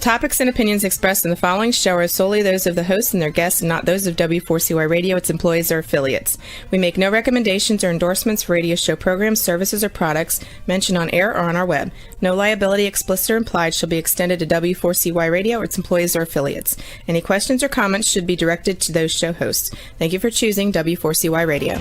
topics and opinions expressed in the following show are solely those of the host and their guests and not those of W4CY Radio, its employees, or affiliates. We make no recommendations or endorsements for radio show programs, services, or products mentioned on air or on our web. No liability, explicit or implied, shall be extended to W4CY Radio or its employees or affiliates. Any questions or comments should be directed to those show hosts. Thank you for choosing W4CY Radio.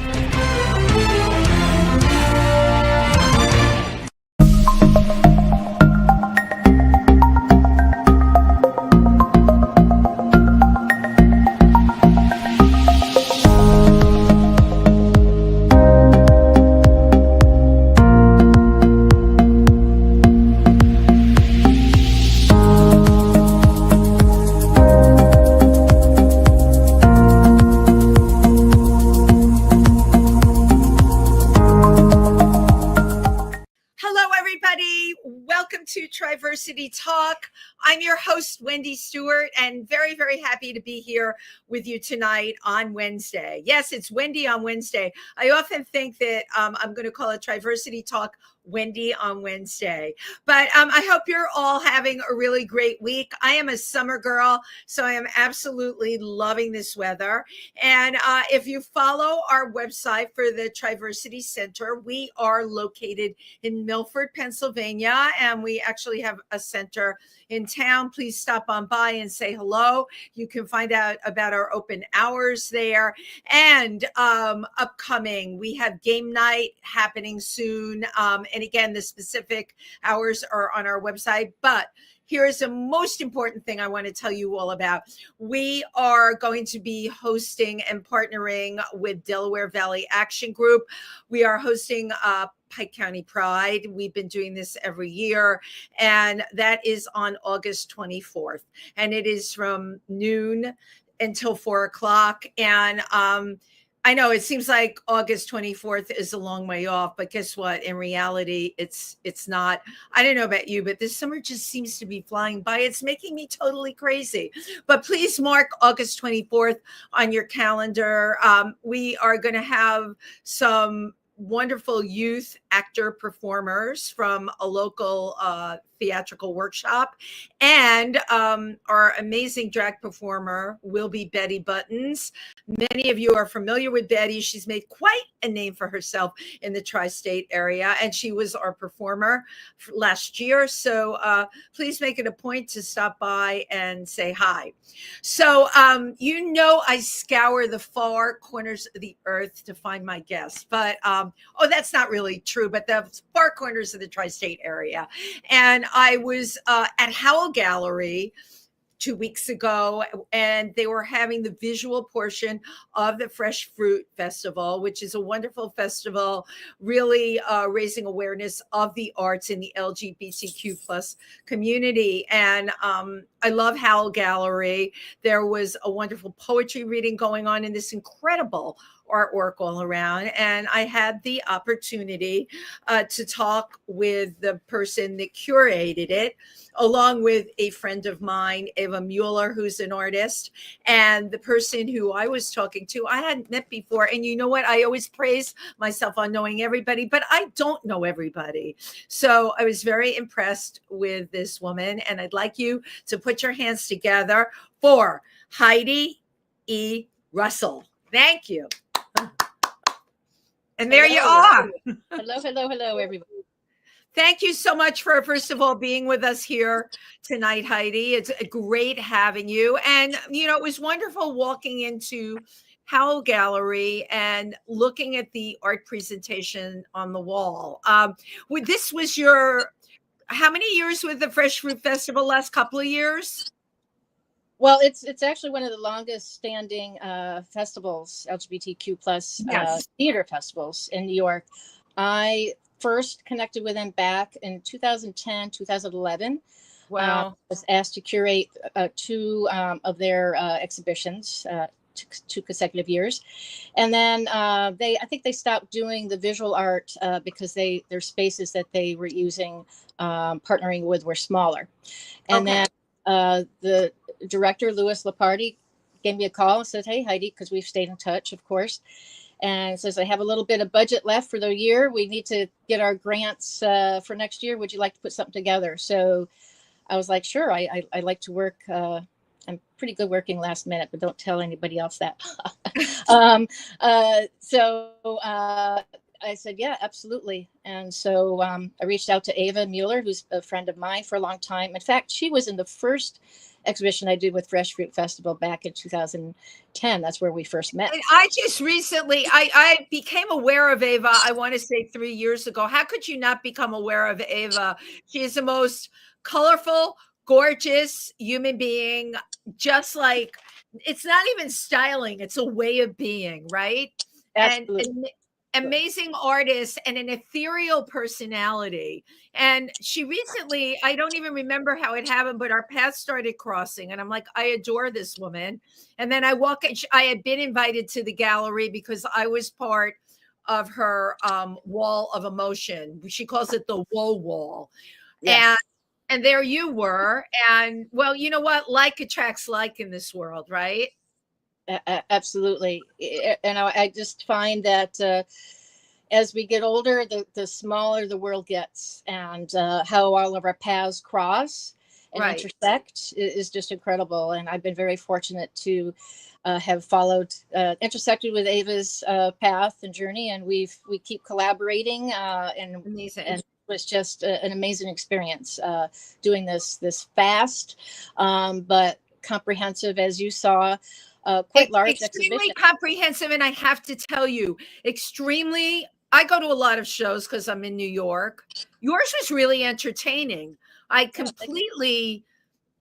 Triversity Talk. I'm your host, Wendy Stewart, and very, very happy to be here with you tonight on Wednesday. Yes, it's Wendy on Wednesday. I often think that I'm going to call it Triversity Talk Wendy on Wednesday. But I hope you're all having a really great week. I am a summer girl, so I am absolutely loving this weather. And if you follow our website for the Triversity Center, we are located in Milford, Pennsylvania, and we actually have a center in town. Please stop on by and say hello. You can find out about our open hours there. And upcoming, we have game night happening soon. And again, the specific hours are on our website. But here's the most important thing I want to tell you all about. We are going to be hosting and partnering with Delaware Valley Action Group. We are hosting Pike County Pride. We've been doing this every year, and that is on August 24th. And it is from noon until 4 o'clock. And I know it seems like August 24th is a long way off, but guess what? In reality, it's not. I don't know about you, but this summer just seems to be flying by. It's making me totally crazy. But please mark August 24th on your calendar. We are going to have some wonderful youth actor performers from a local theatrical workshop, and our amazing drag performer will be Betty Buttons. Many of you are familiar with Betty. She's made quite a name for herself in the tri-state area, and she was our performer last year. So please make it a point to stop by and say hi. So I scour the far corners of the earth to find my guests, but that's not really true, but the far corners of the tri-state area. And I was at Howl Gallery 2 weeks ago, and they were having the visual portion of the Fresh Fruit Festival, which is a wonderful festival, really raising awareness of the arts in the LGBTQ plus community. And I love Howl Gallery. There was a wonderful poetry reading going on in this incredible artwork all around. And I had the opportunity to talk with the person that curated it, along with a friend of mine, Eva Mueller, who's an artist, and the person who I was talking to, I hadn't met before. And you know what? I always praise myself on knowing everybody, but I don't know everybody. So I was very impressed with this woman, and I'd like you to put your hands together for Heidi E. Russell. Thank you. And there you are. Hello, everybody. Thank you so much for, first of all, being with us here tonight, Heidi. It's great having you. And, it was wonderful walking into Howl Gallery and looking at the art presentation on the wall. This was how many years with the Fresh Fruit Festival? Last couple of years? Well, it's actually one of the longest standing festivals, LGBTQ plus theater festivals in New York. I first connected with them back in 2010, 2011. Wow. I was asked to curate two of their exhibitions, two consecutive years. And then I think they stopped doing the visual art because their spaces that they were using, partnering with, were smaller. And then the director, Louis Laparty, gave me a call and said, "Hey, Heidi," because we've stayed in touch, of course, and says, "I have a little bit of budget left for the year. We need to get our grants for next year. Would you like to put something together?" So I was like, sure, I like to work. I'm pretty good working last minute, but don't tell anybody else that. I said, yeah, absolutely. And so I reached out to Ava Mueller, who's a friend of mine for a long time. In fact, she was in the first exhibition I did with Fresh Fruit Festival back in 2010. That's where we first met. And I just recently, I became aware of Ava, I want to say 3 years ago. How could you not become aware of Ava? She is the most colorful, gorgeous human being, just like, it's not even styling, it's a way of being, right? Absolutely. And amazing artist and an ethereal personality. And she recently, I don't even remember how it happened, but our paths started crossing. And I'm like, I adore this woman. And then I had been invited to the gallery because I was part of her wall of emotion. She calls it the Woe Wall. Yes. And there you were. And well, you know what? Like attracts like in this world, right? Absolutely. And I just find that as we get older, the smaller the world gets, and how all of our paths cross and intersect is just incredible. And I've been very fortunate to have intersected with Ava's path and journey, and we keep collaborating. Amazing. And it was just an amazing experience doing this fast, but comprehensive, as you saw. Quite large extremely exhibition. Comprehensive, and I have to tell you, extremely. I go to a lot of shows because I'm in New York. Yours was really entertaining. I completely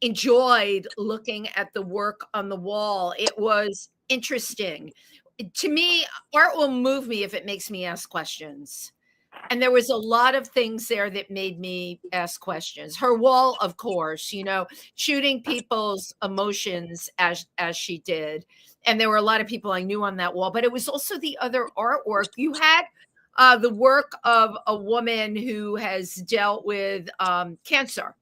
enjoyed looking at the work on the wall. It was interesting. To me, art will move me if it makes me ask questions. And there was a lot of things there that made me ask questions. Her wall, of course, shooting people's emotions as she did. And there were a lot of people I knew on that wall, but it was also the other artwork. You had the work of a woman who has dealt with cancer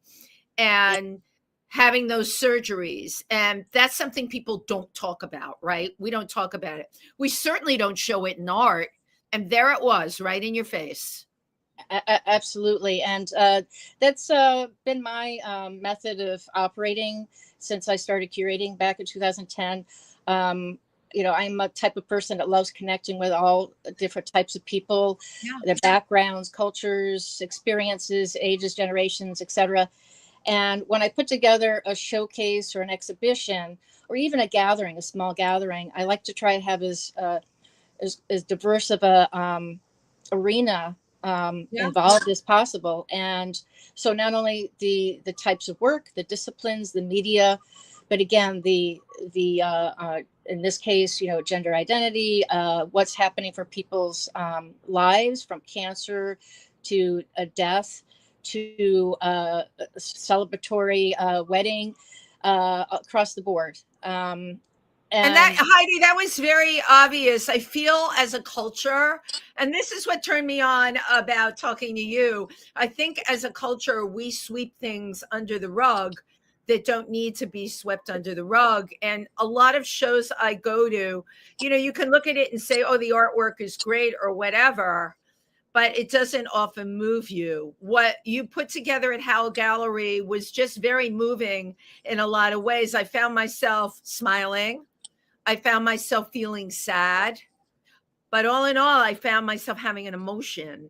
and having those surgeries. And that's something people don't talk about, right? We don't talk about it. We certainly don't show it in art. And there it was, right in your face. Absolutely. And that's been my method of operating since I started curating back in 2010. I'm a type of person that loves connecting with all different types of people, their backgrounds, cultures, experiences, ages, generations, etc. And when I put together a showcase or an exhibition, or even a small gathering, I like to try to have as diverse of a arena involved as possible. And so not only the types of work, the disciplines, the media, but again, the in this case, gender identity, what's happening for people's lives, from cancer to a death to a celebratory wedding, across the board. And that, Heidi, that was very obvious. I feel as a culture, and this is what turned me on about talking to you. I think as a culture, we sweep things under the rug that don't need to be swept under the rug. And a lot of shows I go to, you can look at it and say, oh, the artwork is great or whatever, but it doesn't often move you. What you put together at Howl Gallery was just very moving in a lot of ways. I found myself smiling. I found myself feeling sad, but all in all, I found myself having an emotion.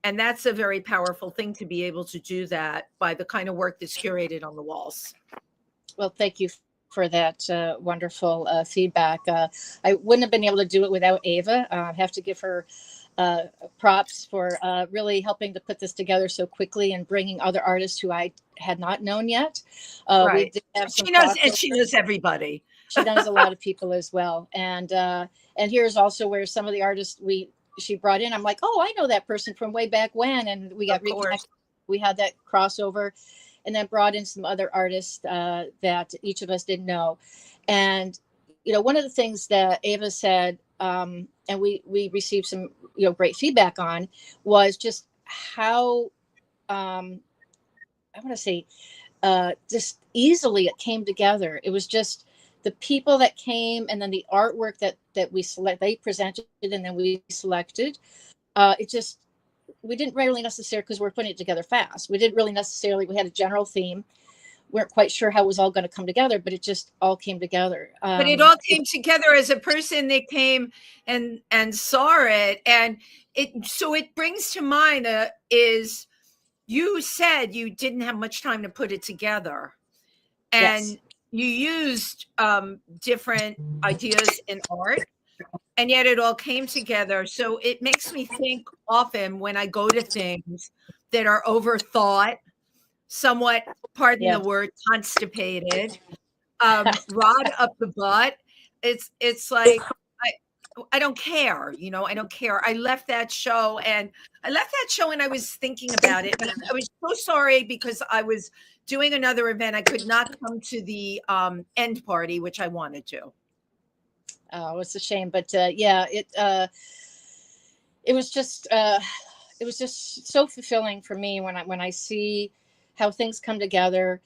And that's a very powerful thing, to be able to do that by the kind of work that's curated on the walls. Well, thank you for that wonderful feedback. I wouldn't have been able to do it without Ava. I have to give her props for really helping to put this together so quickly and bringing other artists who I had not known yet. Right. We did have some she knows everybody. She knows a lot of people as well. And here's also where some of the artists she brought in, I'm like, oh, I know that person from way back when. And we got reconnected. We had that crossover, and then brought in some other artists that each of us didn't know. And, one of the things that Ava said, and we received some, great feedback on, was just how, I want to say, just easily it came together. It was just the people that came, and then the artwork that they presented, and then we selected. We didn't really necessarily, because we're putting it together fast. We didn't really necessarily, we had a general theme, weren't quite sure how it was all going to come together, but it just all came together. But it all came together as a person that came and saw it, and it brings to mind is you said you didn't have much time to put it together, and Yes. you used different ideas in art, and yet it all came together. So it makes me think often when I go to things that are overthought, somewhat, pardon the Yeah. word, constipated, rod up the butt. It's like I don't care, I don't care. I left that show and I was thinking about it. And I was so sorry because I was doing another event. I could not come to the end party, which I wanted to. Oh, it's a shame, but yeah, it was just so fulfilling for me when I see how things come together,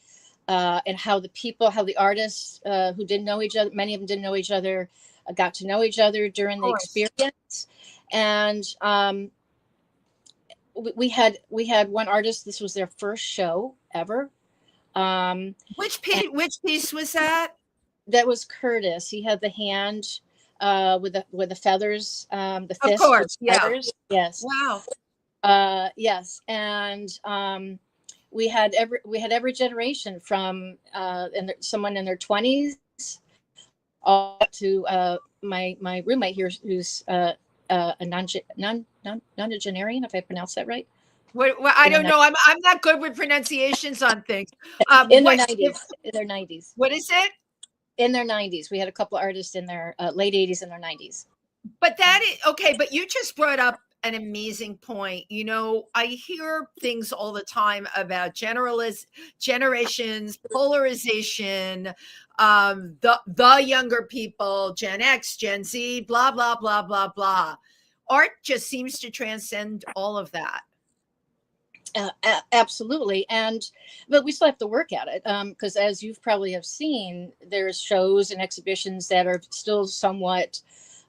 and how the artists who didn't know each other, many of them didn't know each other, got to know each other during the experience. And we had one artist. This was their first show ever. Which piece was that? That was Curtis. He had the hand with the feathers, the fist. Of course, with feathers. Yes. Wow. Yes, and we had every generation from someone in their 20s all up to my roommate here, who's a nonagenarian, if I pronounce that right. Well, I don't know. I'm not good with pronunciations on things. In their 90s. In their 90s. What is it? In their 90s. We had a couple of artists in their late 80s and their 90s. But that is okay. But you just brought up an amazing point. I hear things all the time about generations, polarization, the younger people, Gen X, Gen Z, blah, blah, blah, blah, blah. Art just seems to transcend all of that. Absolutely. But we still have to work at it, because as you've probably have seen, there's shows and exhibitions that are still somewhat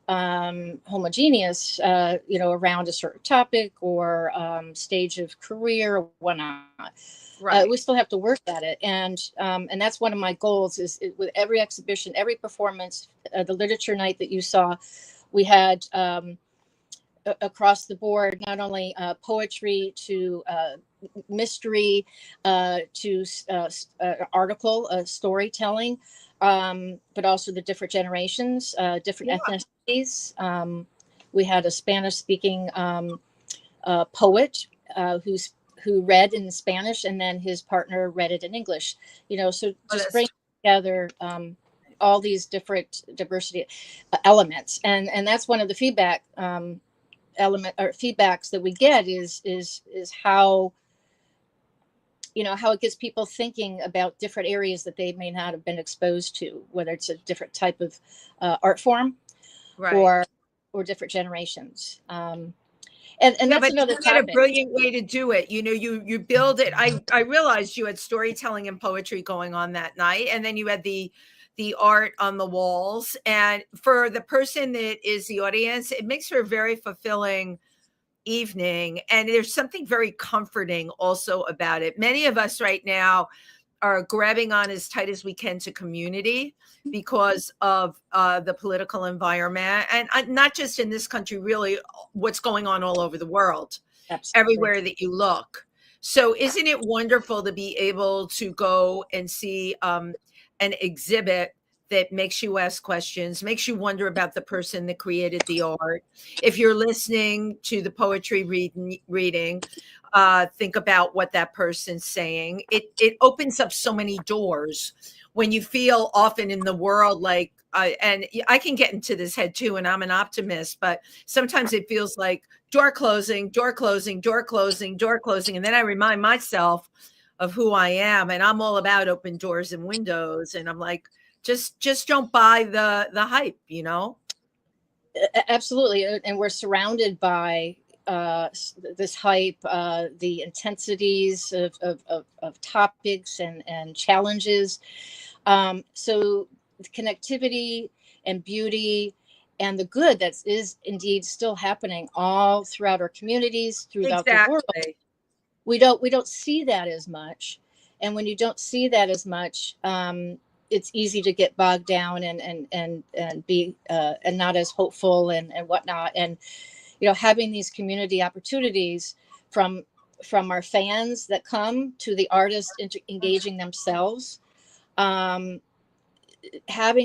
homogeneous, around a certain topic or stage of career or whatnot. Right. We still have to work at it, and that's one of my goals. Is with every exhibition, every performance, the literature night that you saw, we had across the board, not only poetry to mystery to article storytelling, but also the different generations, different ethnicities. We had a Spanish-speaking poet who read in Spanish, and then his partner read it in English. So just bring together all these different diversity elements, and that's one of the feedbacks that we get is how how it gets people thinking about different areas that they may not have been exposed to, whether it's a different type of art form, right, or different generations. And that's another topic. A brilliant way to do it. You build it. I realized you had storytelling and poetry going on that night, and then you had the art on the walls. And for the person that is the audience, it makes for a very fulfilling evening. And there's something very comforting also about it. Many of us right now are grabbing on as tight as we can to community because of the political environment, and not just in this country, really what's going on all over the world. Absolutely. Everywhere that you look. So isn't it wonderful to be able to go and see an exhibit that makes you ask questions, makes you wonder about the person that created the art? If you're listening to the poetry reading, think about what that person's saying. It opens up so many doors when you feel often in the world like, and I can get into this head too, and I'm an optimist, but sometimes it feels like door closing, door closing, door closing, door closing. And then I remind myself of who I am, and I'm all about open doors and windows. And I'm like, just don't buy the hype, Absolutely. And we're surrounded by this hype, the intensities of topics and challenges. So the connectivity and beauty and the good that is indeed still happening all throughout our communities, throughout the world. We don't see that as much. And when you don't see that as much, it's easy to get bogged down and be and not as hopeful and whatnot. And having these community opportunities from our fans that come to the artists engaging themselves, having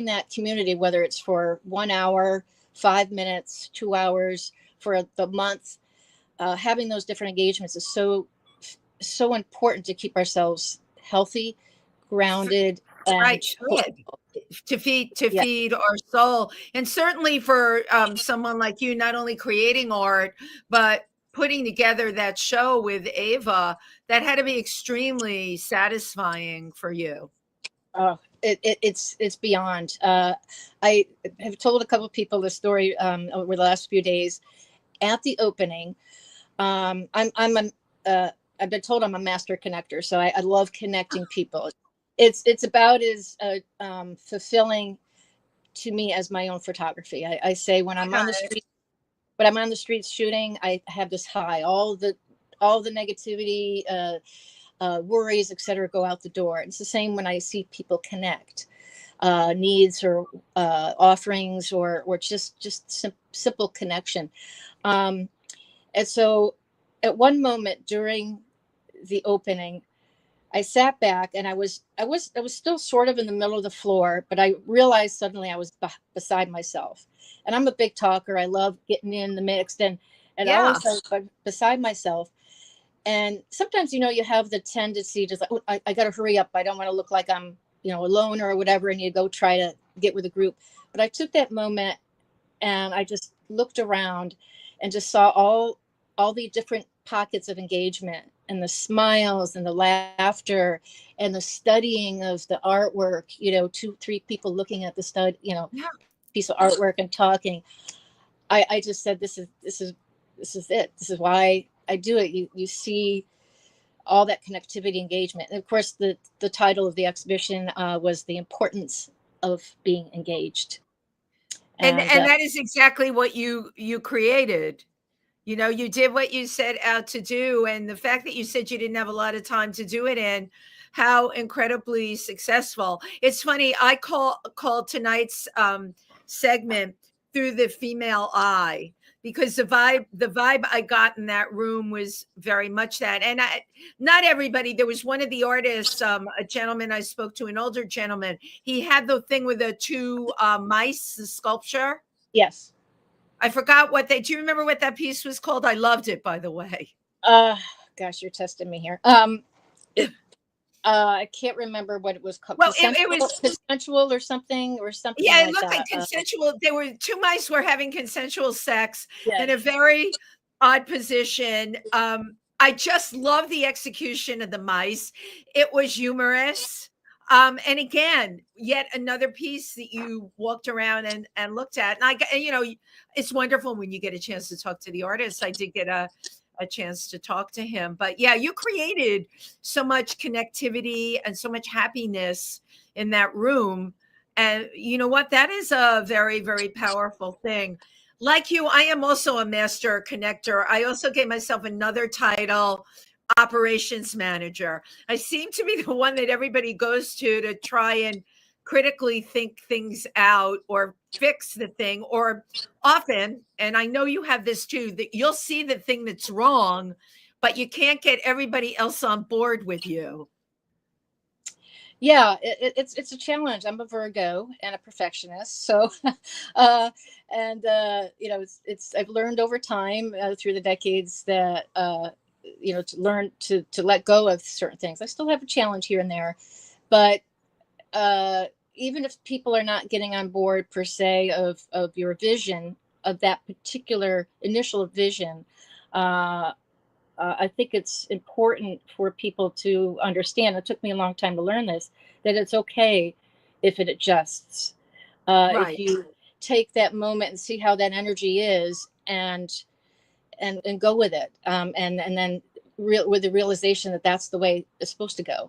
that community, whether it's for 1 hour, 5 minutes, 2 hours, for the month, having those different engagements is so important to keep ourselves healthy, grounded, and right, to feed our soul. And certainly for someone like you, not only creating art but putting together that show with Ava, that had to be extremely satisfying for you. Oh, it's beyond. I have told a couple of people the story over the last few days. At the opening, I've been told I'm a master connector, so I love connecting people. It's about as fulfilling to me as my own photography. I say when I'm on the streets shooting, I have this high. All the negativity, worries, etc., go out the door. It's the same when I see people connect, needs or offerings or just simple connection. And so, at one moment during the opening, I sat back and I was still sort of in the middle of the floor, but I realized suddenly I was beside myself. And I'm a big talker. I love getting in the mix, and all of a sudden beside myself. And sometimes, you have the tendency to, oh, I got to hurry up. I don't want to look like I'm, alone or whatever. And you go try to get with a group. But I took that moment and I just looked around and just saw all the different pockets of engagement, and the smiles and the laughter and the studying of the artwork, 2-3 people looking at the piece of artwork and talking. I just said, this is it. This is why I do it. You see all that connectivity, engagement. And of course, the title of the exhibition was The Importance of Being Engaged. And that is exactly what you created. You did what you set out to do. And the fact that you said you didn't have a lot of time to do it in, how incredibly successful. It's funny, I call tonight's segment Through the Female Eye, because the vibe I got in that room was very much that. And not everybody, there was one of the artists, a gentleman I spoke to, an older gentleman, he had the thing with the 2 mice, the sculpture. Yes. I forgot do you remember what that piece was called? I loved it, by the way. Gosh, you're testing me here. I can't remember what it was called. Well, it was consensual or something yeah, it like looked that. like consensual. There were 2 mice were having consensual sex Yes. in a very odd position. I just love the execution of the mice. It was humorous. And again, yet another piece that you walked around and looked at. And it's wonderful when you get a chance to talk to the artist. I did get a chance to talk to him, but yeah, you created so much connectivity and so much happiness in that room. And you know what? That is a very, very powerful thing. Like you, I am also a master connector. I also gave myself another title, operations manager. I seem to be the one that everybody goes to try and critically think things out or fix the thing, or often, and I know you have this too, that you'll see the thing that's wrong, but you can't get everybody else on board with you. Yeah, it's a challenge. I'm a Virgo and a perfectionist, so it's I've learned over time through the decades that to learn to let go of certain things. I still have a challenge here and there, but even if people are not getting on board per se of your vision, of that particular initial vision, I think it's important for people to understand. It took me a long time to learn this, that it's okay if it adjusts. Right. If you take that moment and see how that energy is, and go with it, and then with the realization that that's the way it's supposed to go,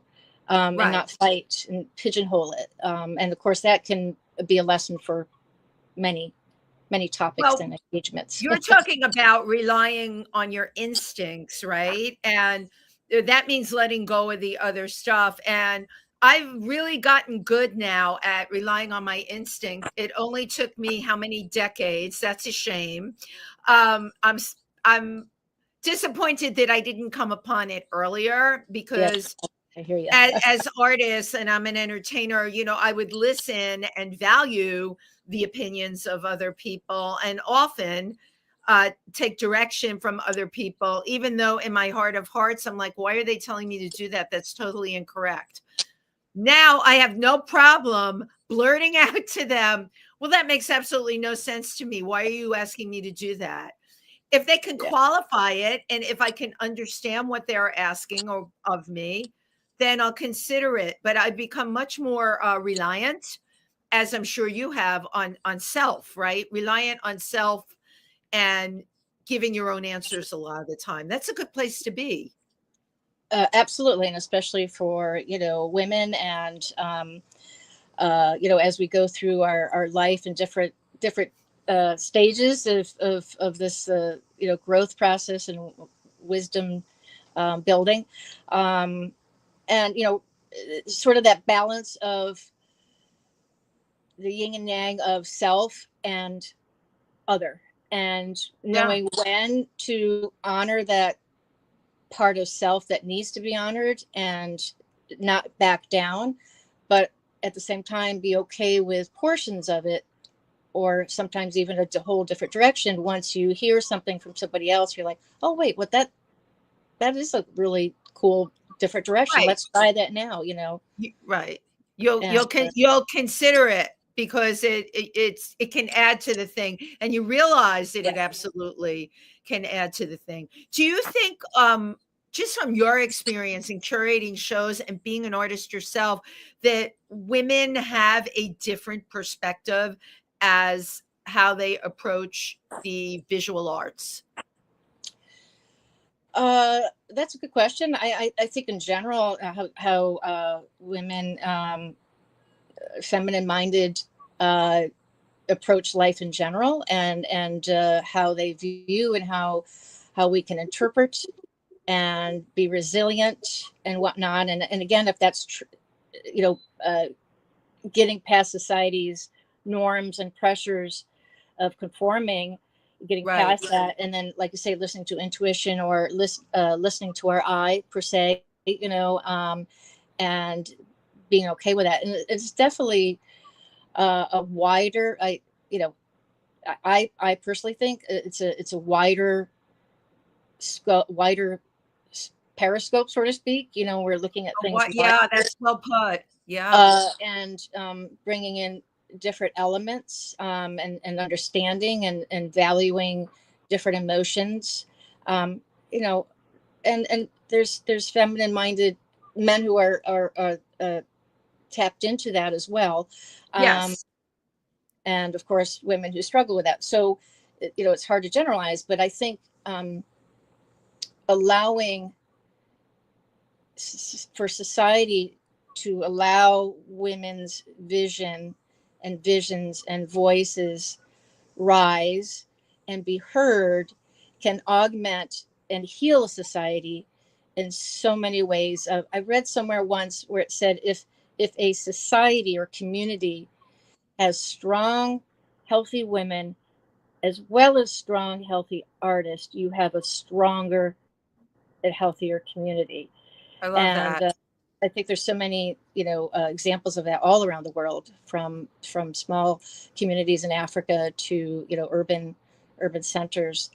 and not fight and pigeonhole it. And of course, that can be a lesson for many topics and engagements. You're talking about relying on your instincts, right? And that means letting go of the other stuff. And I've really gotten good now at relying on my instinct. It only took me how many decades? That's a shame. Um, I'm I'm disappointed that I didn't come upon it earlier, Yes, because I hear you. as artists, and I'm an entertainer, I would listen and value the opinions of other people, and often take direction from other people, even though in my heart of hearts, I'm like, why are they telling me to do that? That's totally incorrect. Now I have no problem blurting out to them, well, that makes absolutely no sense to me. Why are you asking me to do that? If they can Yeah. qualify it, and if I can understand what they're asking of me, then I'll consider it. But I've become much more reliant, as I'm sure you have, on self, right? Reliant on self, and giving your own answers a lot of the time. That's a good place to be. Absolutely, and especially for women, and as we go through our life in different stages of this growth process and wisdom building, um, and sort of that balance of the yin and yang of self and other, and Yeah, knowing when to honor that part of self that needs to be honored and not back down, but at the same time be okay with portions of it, or sometimes even a whole different direction. Once you hear something from somebody else, you're like, oh wait, what, that is a really cool different direction, right. let's try that now. Right. You'll And you'll consider it, because it can add to the thing, and you realize that yeah. it absolutely can add to the thing. Do you think, just from your experience in curating shows and being an artist yourself, that women have a different perspective as how they approach the visual arts? That's a good question. I think in general, how women, feminine minded, uh, approach life in general, and how they view, and how we can interpret and be resilient and whatnot. And again, if that's you know getting past society's norms and pressures of conforming, getting Right. past that, and then, like you say, listening to intuition, or listening to our eye per se, and being okay with that. And it's definitely a wider, you know I personally think it's a wider scope, wider periscope, so to speak. We're looking at things What? wide, Yeah, that's well put. Yeah. and bringing in different elements, and understanding, and valuing different emotions. Um, you know, and there's feminine minded men who are tapped into that as well. Um, Yes. and of course women who struggle with that. So it's hard to generalize, but I think allowing for society to allow women's vision and visions and voices rise and be heard can augment and heal a society in so many ways. I read somewhere once where it said, if a society or community has strong healthy women as well as strong healthy artists, you have a stronger and healthier community. I love And that. I think there's so many examples of that all around the world, from small communities in Africa to urban centers.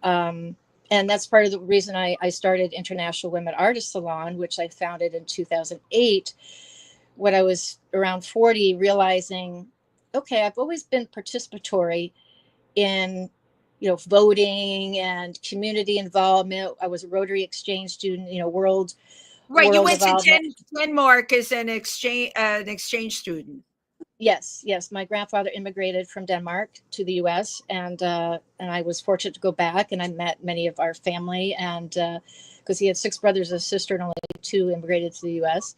um, and that's part of the reason I started International Women Artists Salon, which I founded in 2008 when I was around 40, realizing, okay, I've always been participatory in voting and community involvement. I was a Rotary Exchange student, Right, you world went to involvement. Denmark as an exchange student. Yes, my grandfather immigrated from Denmark to the U.S., and I was fortunate to go back, and I met many of our family, and because he had six brothers and a sister, and only two immigrated to the U.S.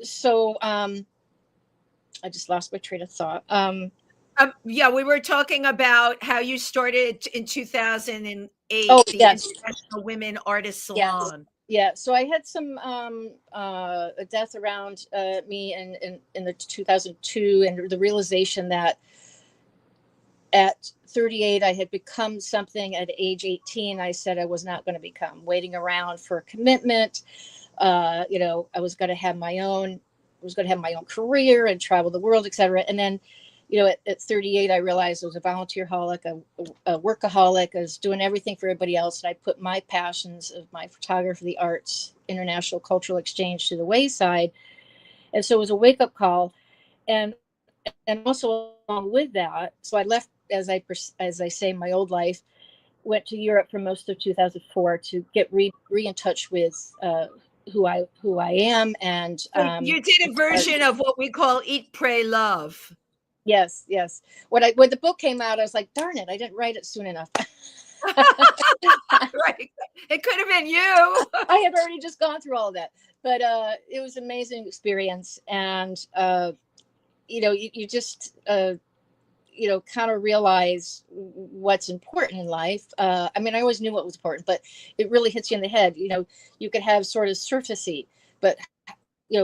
So I just lost my train of thought. Yeah, we were talking about how you started in 2008, Oh, the yes. International Women Artists Yes. Salon. Yeah. So I had some a death around me in the 2002, and the realization that at 38 I had become something at age 18 I said I was not going to become, waiting around for a commitment. I was going to have my own, career and travel the world, etc. And then, at 38, I realized I was a volunteer holic, a workaholic. I was doing everything for everybody else. And I put my passions of my photography, the arts, international cultural exchange to the wayside. And so it was a wake up call. And, and also along with that, so I left, as I say, my old life, went to Europe for most of 2004 to get re in touch with who I am, and So you did a version of what we call Eat, Pray, Love. yes, yes. When the book came out, I was like, darn it, I didn't write it soon enough. Right. It could have been you. I had already just gone through all of that, but it was an amazing experience, and you just kind of realize what's important in life. I mean, I always knew what was important, but it really hits you in the head. You could have sort of surfacey, but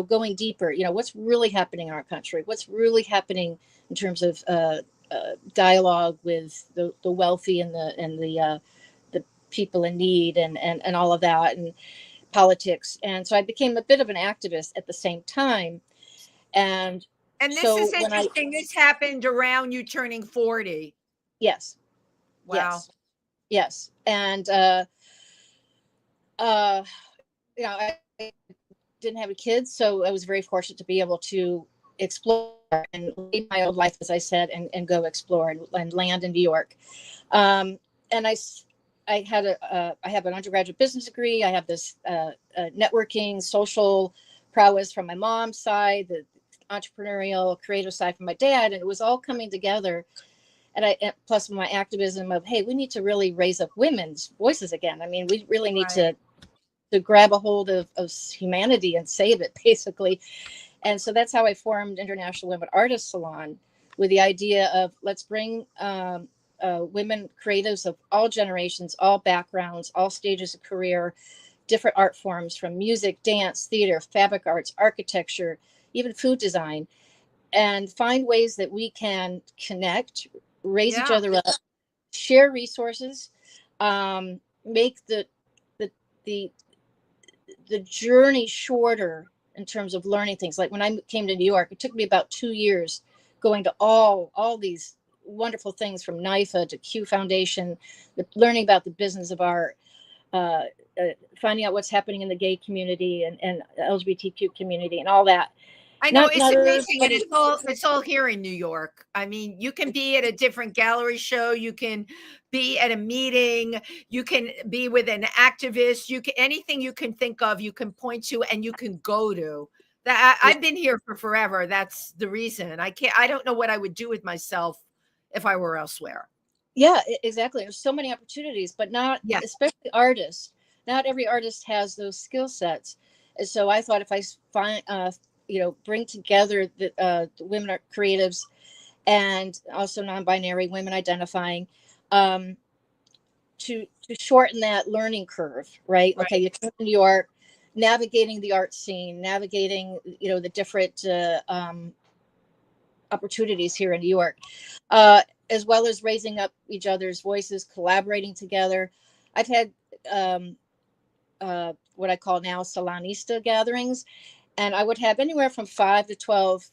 going deeper. What's really happening in our country? What's really happening in terms of dialogue with the wealthy and the people in need, and all of that, and politics. And so I became a bit of an activist at the same time. And And this so is when I interesting. This happened around you turning 40. yes, Wow. yes, yes, and uh, I didn't have a kid, so I was very fortunate to be able to explore and leave my old life, as I said, and go explore and land in New York. And I have an undergraduate business degree. I have this networking, social prowess from my mom's side, the entrepreneurial, creative side from my dad, and it was all coming together. And plus my activism of, hey, we need to really raise up women's voices again. I mean, we really need Right. to grab a hold of humanity and save it, basically. And so that's how I formed International Women Artists Salon, with the idea of, let's bring women creatives of all generations, all backgrounds, all stages of career, different art forms, from music, dance, theater, fabric arts, architecture, even food design, and find ways that we can connect, raise each Yeah. other up, share resources, make the the the journey shorter in terms of learning things. Like when I came to New York, it took me about 2 years going to all these wonderful things, from NIFA to Q Foundation, learning about the business of art, uh, finding out what's happening in the gay community and LGBTQ community and all that. I know, Not it's amazing, and everybody. it's all here in New York. I mean, you can be at a different gallery show, you can be at a meeting, you can be with an activist, you can anything you can think of, you can point to and you can go to. That Yeah, I've been here for forever. That's the reason. I don't know what I would do with myself if I were elsewhere. yeah, exactly. There's so many opportunities, but not, Yeah. especially artists. Not every artist has those skill sets. And so I thought, if I find, bring together the women art creatives, and also non-binary women identifying, um, to shorten that learning curve, right? Okay, Right. you come to New York, navigating the art scene, navigating the different opportunities here in New York, uh, as well as raising up each other's voices, collaborating together. I've had what I call now Salonista gatherings, and I would have anywhere from 5 to 12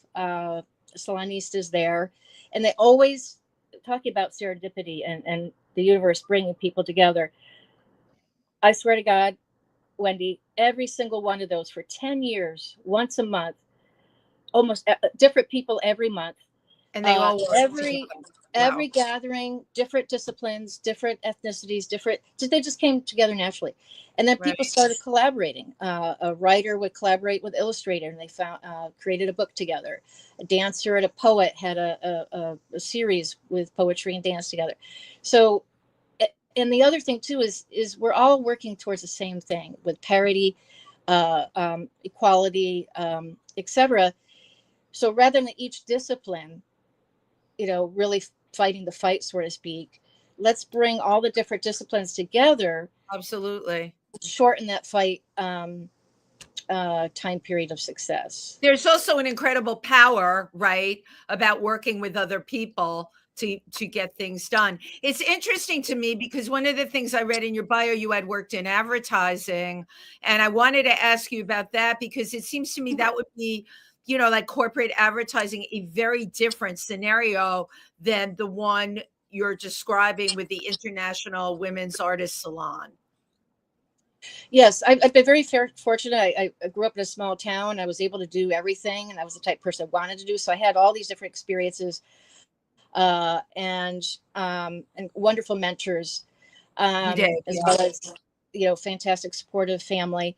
Salonistas there, and they always talking about serendipity and the universe bringing people together. I swear to God, Wendy, every single one of those for 10 years, once a month, almost different people every month. And they all work Every together. Wow. gathering, different disciplines, different ethnicities, different. They just came together naturally, and then Right. people started collaborating. A writer would collaborate with illustrator, and they found created a book together. A dancer and a poet had a series with poetry and dance together. So, and the other thing too is we're all working towards the same thing, with parity, equality, etc. So rather than each discipline really fighting the fight, so to speak. Let's bring all the different disciplines together, Absolutely. shorten that fight time period of success. There's also an incredible power, right, about working with other people to get things done. It's interesting to me because one of the things I read in your bio, you had worked in advertising, and I wanted to ask you about that because it seems to me that would be, like corporate advertising, a very different scenario than the one you're describing with the International Women's Artist Salon. Yes, I've been very fortunate. I grew up in a small town. I was able to do everything, and I was the type of person I wanted to do. So I had all these different experiences, and wonderful mentors, You did, as yeah. well as fantastic supportive family,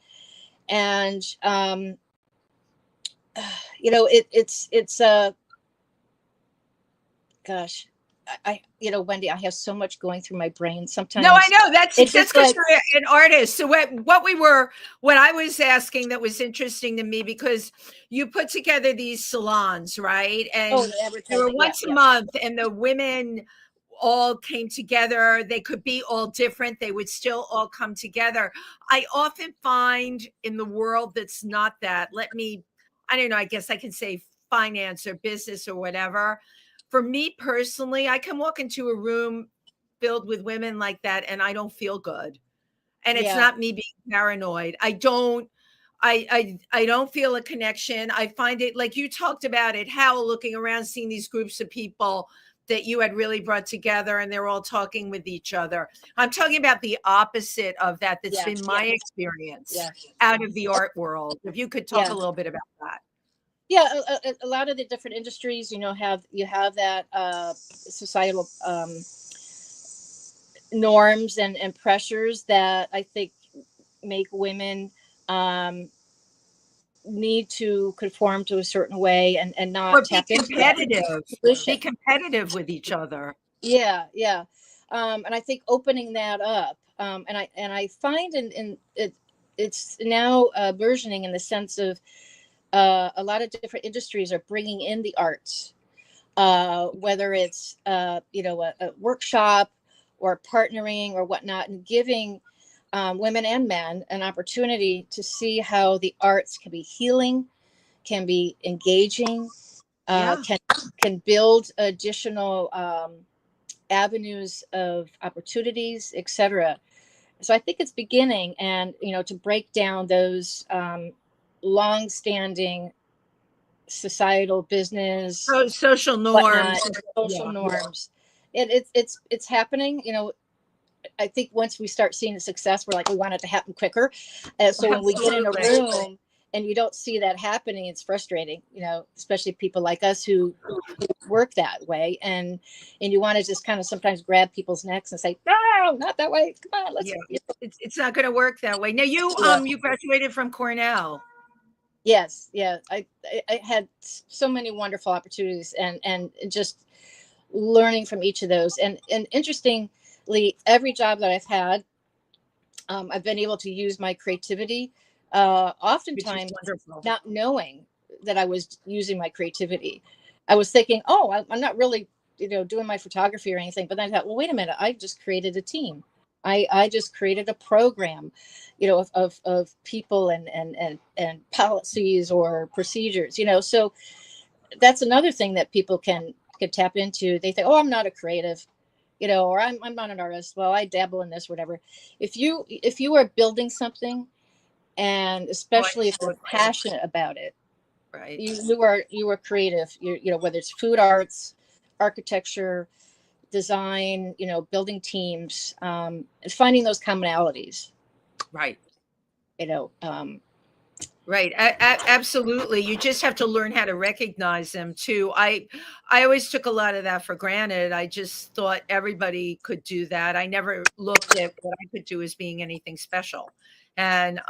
and it's gosh. Wendy, I have so much going through my brain sometimes. No, I know that's it's because just like, you're an artist. So what I was asking that was interesting to me because you put together these salons, right? And the they were advertising, once a yeah. month, and the women all came together. They could be all different. They would still all come together. I often find in the world that's not that. I don't know. I guess I can say finance or business or whatever. For me personally, I can walk into a room filled with women like that and I don't feel good. And it's Yeah. not me being paranoid. I don't feel a connection. I find it like you talked about it, how looking around, seeing these groups of people that you had really brought together and they're all talking with each other. I'm talking about the opposite of that. That's been my experience out of the art world. If you could talk a little bit about that. Yeah, a lot of the different industries, have that societal norms and pressures that I think make women need to conform to a certain way and not tap into that. Be competitive with each other. Yeah. And I think opening that up, and I find it's now burgeoning in the sense of a lot of different industries are bringing in the arts, whether it's a workshop or partnering or whatnot, and giving women and men an opportunity to see how the arts can be healing, can be engaging, can build additional avenues of opportunities, etc. So I think it's beginning, and to break down those long-standing societal business, social norms, norms. It's happening. I think once we start seeing the success, we're like, we want it to happen quicker. So when we get in a room and you don't see that happening, it's frustrating. Especially people like us who work that way, and you want to just kind of sometimes grab people's necks and say, no, not that way. Come on, let's. It's not going to work that way. Now you graduated from Cornell. Yes, yeah. I had so many wonderful opportunities and just learning from each of those. And interestingly, every job that I've had, I've been able to use my creativity, oftentimes not knowing that I was using my creativity. I was thinking, oh, I'm not really, doing my photography or anything. But then I thought, well, wait a minute, I just created a team. I just created a program, of people and policies or procedures, So that's another thing that people can tap into. They think, oh, I'm not a creative, or I'm not an artist. Well, I dabble in this, whatever. If you are building something, and especially if you're passionate about it, right? You are creative. Whether it's food arts, architecture, design, building teams, and finding those commonalities. Right. Right. Absolutely. You just have to learn how to recognize them too. I always took a lot of that for granted. I just thought everybody could do that. I never looked at what I could do as being anything special. And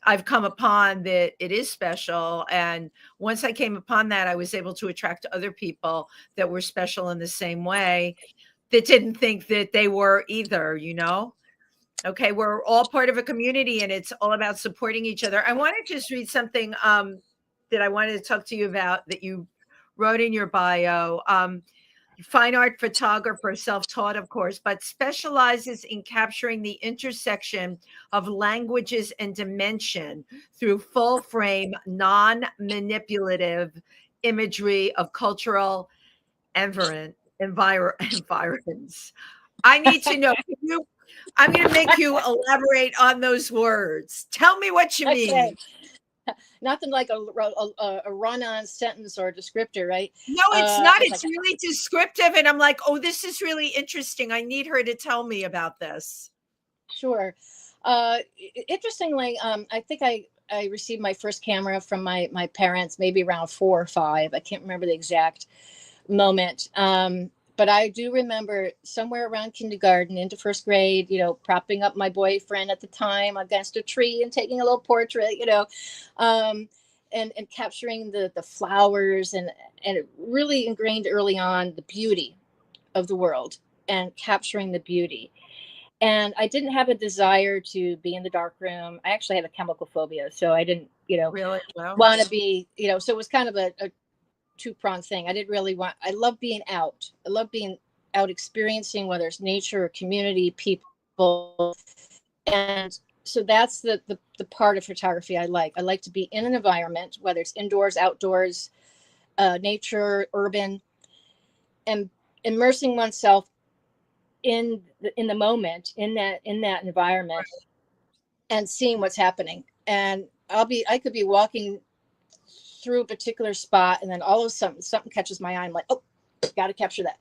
I've come upon that it is special. And once I came upon that, I was able to attract other people that were special in the same way, that didn't think that they were either, Okay, we're all part of a community and it's all about supporting each other. I want to just read something that I wanted to talk to you about that you wrote in your bio. Fine art photographer, self-taught, of course, but specializes in capturing the intersection of languages and dimension through full frame, non-manipulative imagery of cultural environs. I need to know. I'm going to make you elaborate on those words. Tell me what you mean. Okay. Nothing like a run-on sentence or a descriptor, right? No, it's not. It's really descriptive. And I'm like, oh, this is really interesting. I need her to tell me about this. Sure. Interestingly, I think I received my first camera from my parents, maybe around 4 or 5. I can't remember the exact moment. But I do remember somewhere around kindergarten into first grade, propping up my boyfriend at the time against a tree and taking a little portrait, and capturing the flowers and it really ingrained early on the beauty of the world and capturing the beauty. And I didn't have a desire to be in the dark room. I actually had a chemical phobia, so I didn't, really want to be, so it was kind of a two-pronged thing. I love being out. I love being out experiencing, whether it's nature or community, people. And so that's the part of photography I like. I like to be in an environment, whether it's indoors, outdoors, nature, urban, and immersing oneself in the moment, in that environment, and seeing what's happening. And I could be walking through a particular spot, and then all of a sudden something catches my eye. I'm like, oh, got to capture that,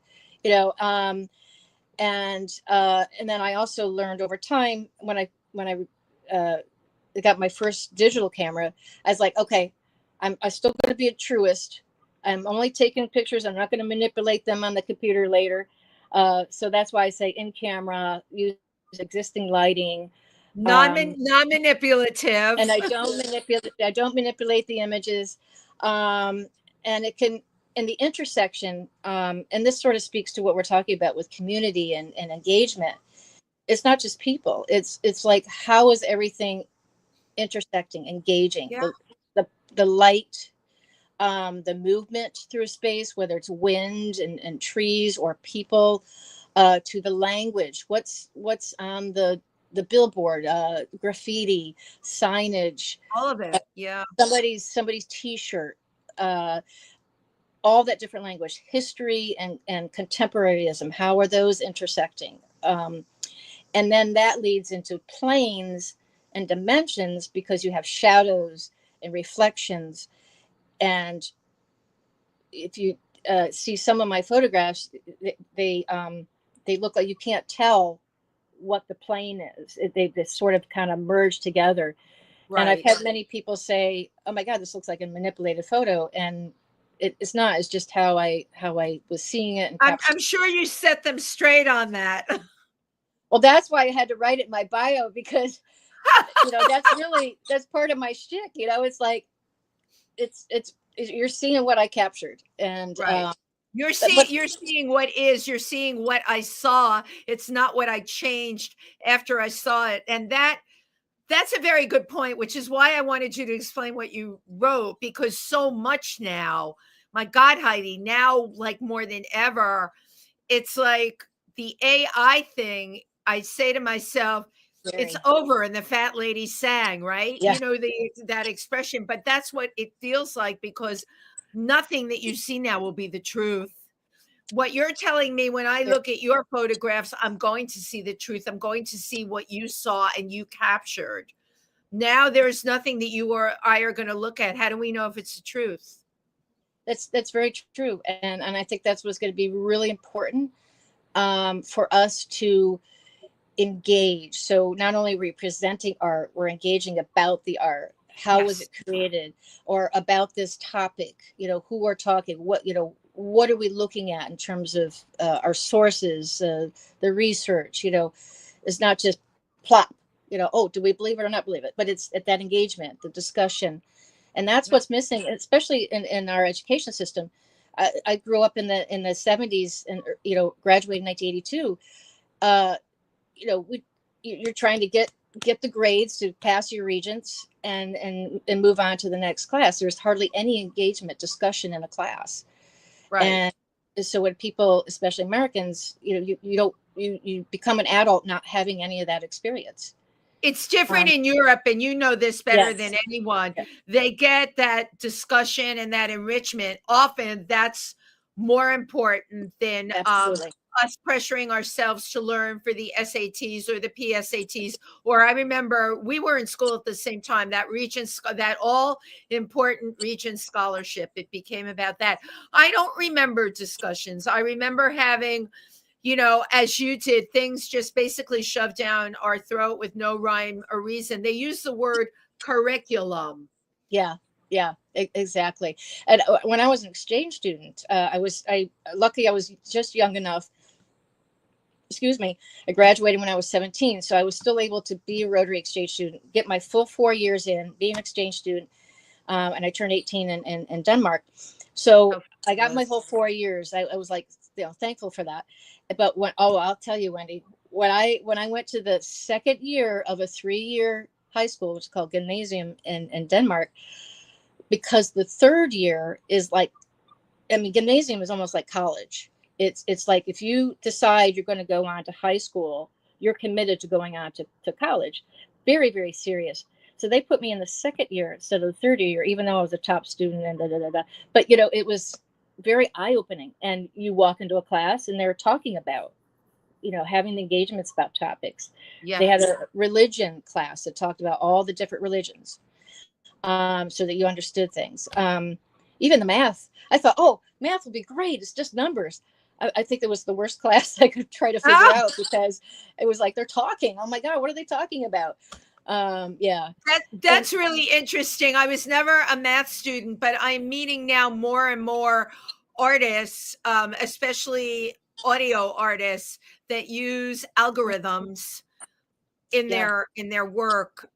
and then I also learned over time when I got my first digital camera, I was like, okay, I'm still going to be a truist. I'm only taking pictures. I'm not going to manipulate them on the computer later. So that's why I say in camera, use existing lighting. Non-manipulative. And I don't manipulate the images. And it can, in the intersection, and this sort of speaks to what we're talking about with community and engagement. It's not just people. It's like, how is everything intersecting, engaging? Yeah. The light, the movement through a space, whether it's wind and trees or people, to the language. What's on the billboard, graffiti, signage, all of it. Yeah. Somebody's t-shirt, all that different language, history and contemporaryism. How are those intersecting? And then that leads into planes and dimensions, because you have shadows and reflections. And if you see some of my photographs, they look like you can't tell what the plane is. They sort of kind of merge together. Right. And I've had many people say, oh my God, this looks like a manipulated photo. And it's not. It's just how I was seeing it. And I'm sure you set them straight on that. Well, that's why I had to write it in my bio, because that's part of my shtick. It's like you're seeing what I captured, and right. You're seeing what is. You're seeing what I saw. It's not what I changed after I saw it, and that's a very good point. Which is why I wanted you to explain what you wrote, because so much now, my God, Heidi, now like more than ever, it's like the AI thing. I say to myself, it's over, and the fat lady sang, right? Yeah. That expression, but that's what it feels like, because nothing that you see now will be the truth. What you're telling me, when I look at your photographs, I'm going to see the truth. I'm going to see what you saw and you captured. Now there's nothing that you or I are going to look at. How do we know if it's the truth? That's very true. And I think that's what's going to be really important for us to engage. So not only are we presenting art, we're engaging about the art. How was it created? Or about this topic, who we're talking, what are we looking at in terms of our sources, the research, it's not just plop, oh, do we believe it or not believe it? But it's at that engagement, the discussion. And that's what's missing, especially in our education system. I grew up in the 70s and, graduated in 1982. You're trying to get the grades to pass your regents and move on to the next class. There's hardly any engagement discussion in a class. Right. And so when people, especially Americans, you become an adult not having any of that experience. It's different Um, in Europe, and you know this better than yes. anyone. Yeah, They get that discussion and that enrichment. Often that's more important than absolutely. us pressuring ourselves to learn for the SATs or the PSATs. Or I remember we were in school at the same time, that all important Regent scholarship. It became about that. I don't remember discussions. I remember having, as you did, things just basically shoved down our throat with no rhyme or reason. They use the word curriculum. Yeah, yeah, exactly. And when I was an exchange student, luckily I was just young enough. Excuse me. I graduated when I was 17, so I was still able to be a Rotary exchange student, get my full 4 years in, be an exchange student, and I turned 18 in Denmark. So Oh, I got my fabulous. whole 4 years. I was like, thankful for that. But I'll tell you, Wendy, when I went to the second year of a 3-year high school, which is called gymnasium in Denmark, because the third year is like, I mean, gymnasium is almost like college. It's like if you decide you're going to go on to high school, you're committed to going on to college. Very, very serious. So they put me in the second year instead of the third year, even though I was a top student and da da da da. But it was very eye-opening. And you walk into a class and they're talking about, having the engagements about topics. They had Yes. a religion class that talked about all the different religions, so that you understood things. Even the math, I thought, oh, math would be great. It's just numbers. I think it was the worst class I could try to figure Ah, out, because it was like they're talking. Oh my God, what are they talking about? Yeah. And that's really interesting. I was never a math student, but I'm meeting now more and more artists, especially audio artists that use algorithms yeah, in their work,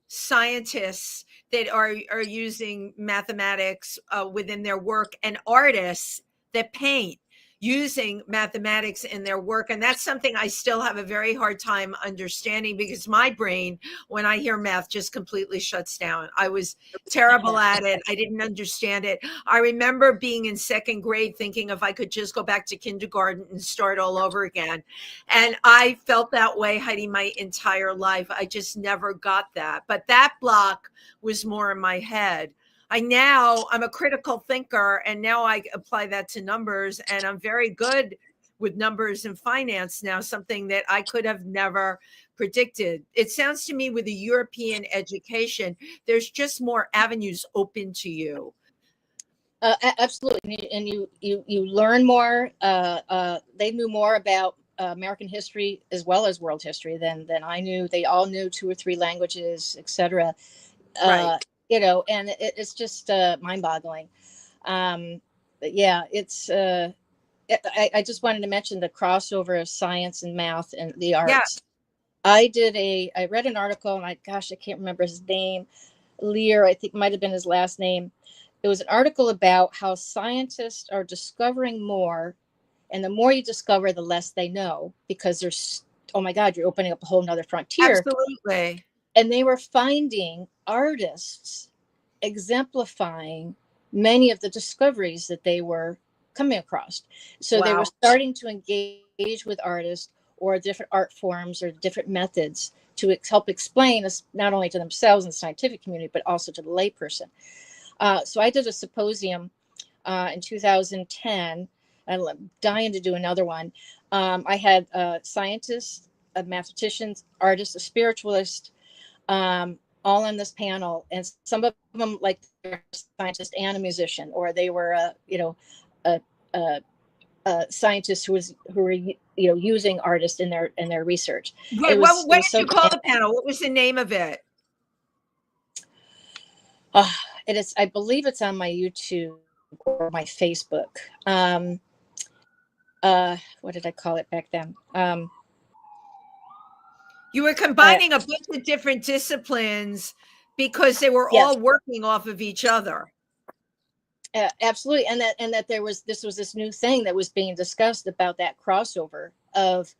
scientists that are using mathematics within their work, and artists that paint using mathematics in their work. And that's something I still have a very hard time understanding, because my brain, when I hear math, just completely shuts down. I was terrible at it. I didn't understand it. I remember being in second grade thinking if I could just go back to kindergarten and start all over again. And I felt that way, Heidi, my entire life. I just never got that. But that block was more in my head. I'm a critical thinker, and now I apply that to numbers, and I'm very good with numbers and finance now, something that I could have never predicted. It sounds to me with a European education, there's just more avenues open to you. absolutely. And you learn more. They knew more about American history as well as world history than I knew. They all knew 2 or 3 languages, etc. Right. And it's just mind-boggling. But yeah, I just wanted to mention the crossover of science and math and the Yeah. arts. I read an article, and I can't remember his name. Lear, I think might have been his last name. It was an article about how scientists are discovering more, and the more you discover, the less they know, because there's, oh my God, you're opening up a whole nother frontier. Absolutely. And they were finding artists exemplifying many of the discoveries that they were coming across. So they were Wow. starting to engage with artists or different art forms or different methods to help explain this, not only to themselves and the scientific community, but also to the layperson. So I did a symposium in 2010. I'm dying to do another one. I had scientists, mathematicians, artists, a spiritualist, all on this panel, and some of them, like, they're a scientist and a musician, or they were a, a, a scientist who were using artists in their research. Wait, It was what did so you call dynamic. the panel? What was the name of it? uh, it is, I believe it's on my YouTube or my Facebook. What did I call it back then? You were Uh, combining a bunch of different disciplines because they were yes, all working off of each other. absolutely. And that this new thing that was being discussed about that crossover of,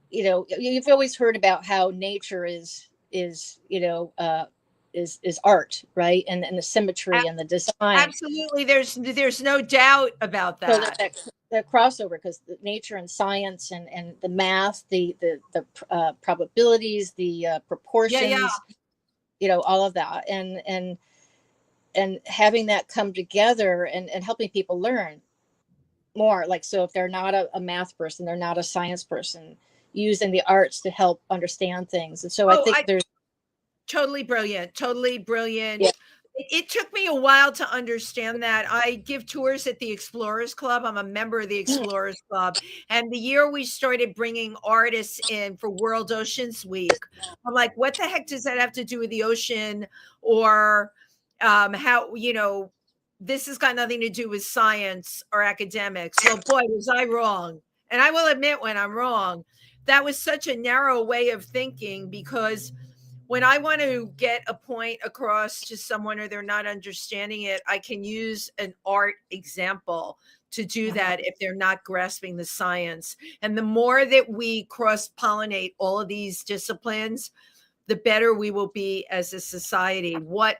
you've always heard about how nature is is art, right? And the symmetry and the design. Absolutely. There's no doubt about So that. that crossover, because the nature and science and the math, the probabilities, the proportions, all of that, and having that come together and helping people learn more. Like, so if they're not a math person, they're not a science person, using the arts to help understand things. And so I think there's totally brilliant. Yeah. It took me a while to understand that. I give tours at the Explorers Club. I'm a member of the Explorers Club. And the year we started bringing artists in for World Oceans Week, I'm like, what the heck does that have to do with the ocean? Or how, this has got nothing to do with science or academics. Well, boy, was I wrong. And I will admit when I'm wrong. That was such a narrow way of thinking, because when I want to get a point across to someone or they're not understanding it, I can use an art example to do that if they're not grasping the science. And the more that we cross-pollinate all of these disciplines, the better we will be as a society. What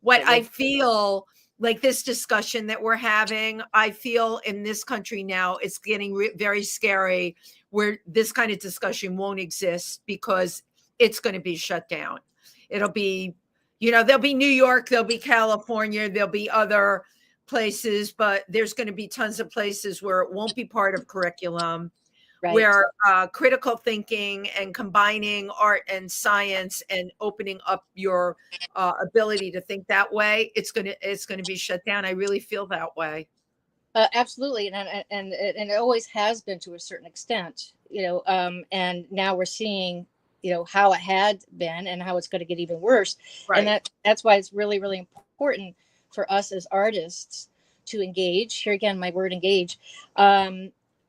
I feel like this discussion that we're having, I feel in this country now, it's getting very scary, where this kind of discussion won't exist because it's going to be shut down. It'll be, there'll be New York, there'll be California, there'll be other places, but there's going to be tons of places where it won't be part of curriculum, Right. where critical thinking and combining art and science and opening up your ability to think that way, it's going to be shut down. I really feel that way. Absolutely, and it always has been to a certain extent, and now we're seeing, how it had been and how it's going to get even worse. Right. And that's why it's really, really important for us as artists to engage. Here again, my word engage,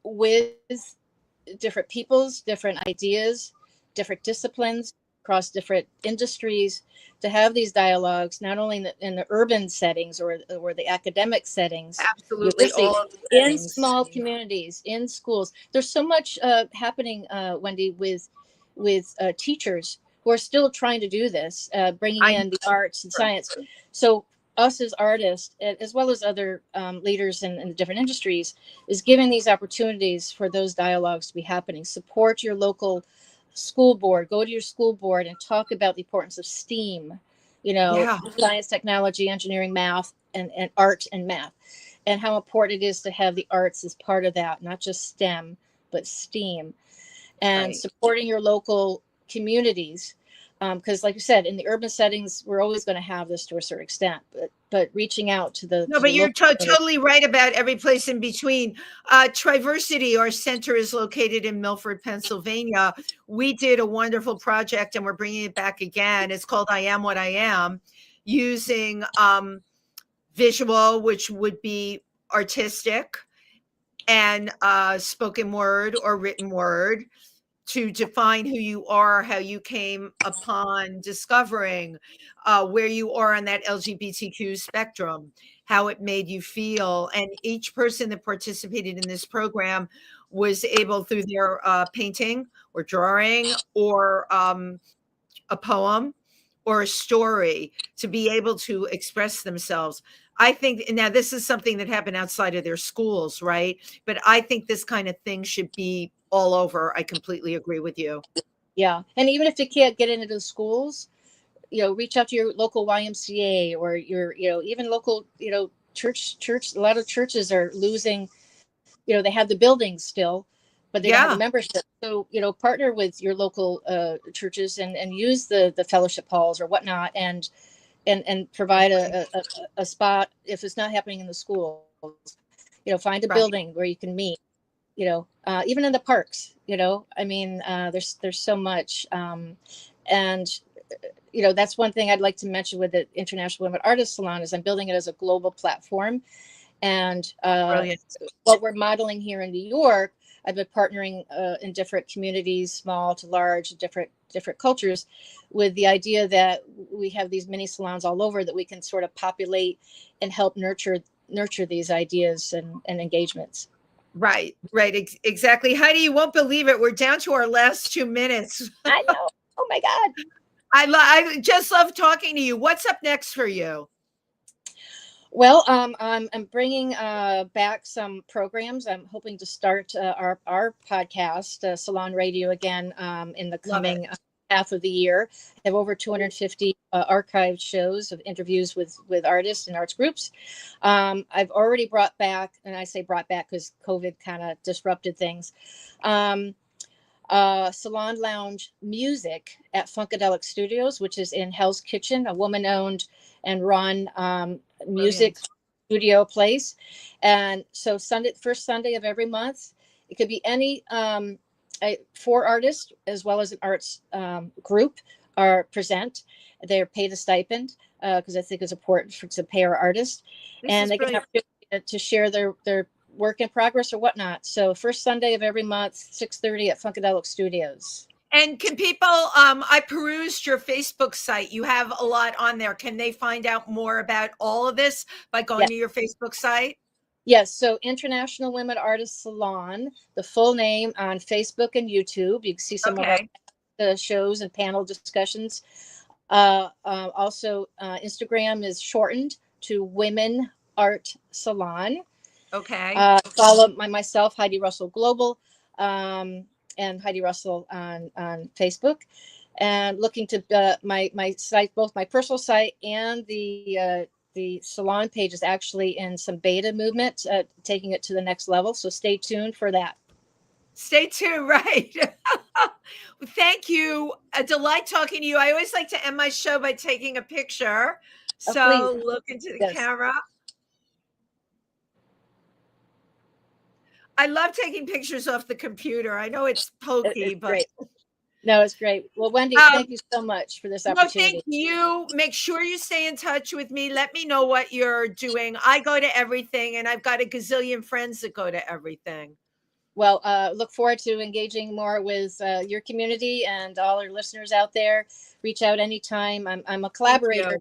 with different peoples, different ideas, different disciplines across different industries, to have these dialogues, not only in the urban settings or the academic settings, Absolutely, in small communities, in schools. There's so much happening, Wendy, with teachers who are still trying to do this, bringing in the arts and science. So us as artists, as well as other leaders in the different industries, is giving these opportunities for those dialogues to be happening. Support your local school board. Go to your school board and talk about the importance of STEAM, science, technology, engineering, math, and art and math, and how important it is to have the arts as part of that, not just STEM, but STEAM. And supporting your local communities. Because like you said, in the urban settings, we're always going to have this to a certain extent, but reaching out to the— No, but you're totally right about every place in between. Triversity, our center, is located in Milford, Pennsylvania. We did a wonderful project and we're bringing it back again. It's called I Am What I Am, using visual, which would be artistic, and spoken word or written word, to define who you are, how you came upon discovering where you are on that LGBTQ spectrum, how it made you feel. And each person that participated in this program was able, through their painting or drawing or a poem or a story, to be able to express themselves. I think now this is something that happened outside of their schools, right? But I think this kind of thing should be all over. I completely agree with you. Yeah. And even if you can't get into the schools, reach out to your local YMCA or your, even local, church. A lot of churches are losing, they have the buildings still, but they don't have the membership. So, partner with your local churches and use the fellowship halls or whatnot, and provide a spot if it's not happening in the schools. Find a building where you can meet. Even in the parks. There's so much, and that's one thing I'd like to mention with the International Women Artists Salon is I'm building it as a global platform, and what we're modeling here in New York, I've been partnering in different communities, small to large, different cultures, with the idea that we have these mini salons all over that we can sort of populate and help nurture these ideas and engagements. Right. Exactly. Heidi, you won't believe it. We're down to our last 2 minutes. I know. Oh my God. I just love talking to you. What's up next for you? Well, I'm bringing back some programs. I'm hoping to start our podcast, Salon Radio, again in the coming half of the year. I have over 250 archived shows of interviews with artists and arts groups. I've already brought back, and I say brought back because COVID kind of disrupted things, Salon Lounge Music at Funkadelic Studios, which is in Hell's Kitchen, a woman-owned and run music studio place. And so first Sunday of every month, it could be any 4 artists as well as an arts group are present. They're paid a stipend because I think it's important to pay our artists, and they can have to share their work in progress or whatnot. So first Sunday of every month, 6:30 at Funkadelic Studios. And can people, I perused your Facebook site. You have a lot on there. Can they find out more about all of this by going to your Facebook site? Yes. So International Women Artists Salon, the full name, on Facebook and YouTube. You can see some of our shows and panel discussions. Also, Instagram is shortened to Women Art Salon. Okay. Follow myself, Heidi Russell Global, and Heidi Russell on Facebook, and looking to my site, both my personal site and the salon page is actually in some beta movement, taking it to the next level. So stay tuned for that. Stay tuned, right? Thank you. A delight talking to you. I always like to end my show by taking a picture. So look into the camera. I love taking pictures off the computer. I know it's pokey, but great. No, it's great. Well, Wendy, thank you so much for this opportunity. No, thank you. Make sure you stay in touch with me. Let me know what you're doing. I go to everything, and I've got a gazillion friends that go to everything. Well, look forward to engaging more with your community and all our listeners out there. Reach out anytime. I'm a collaborator,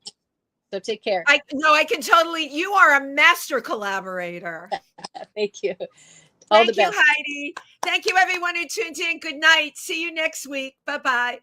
so take care. I can totally. You are a master collaborator. Thank you. Thank you, Heidi. Thank you, everyone who tuned in. Good night. See you next week. Bye-bye.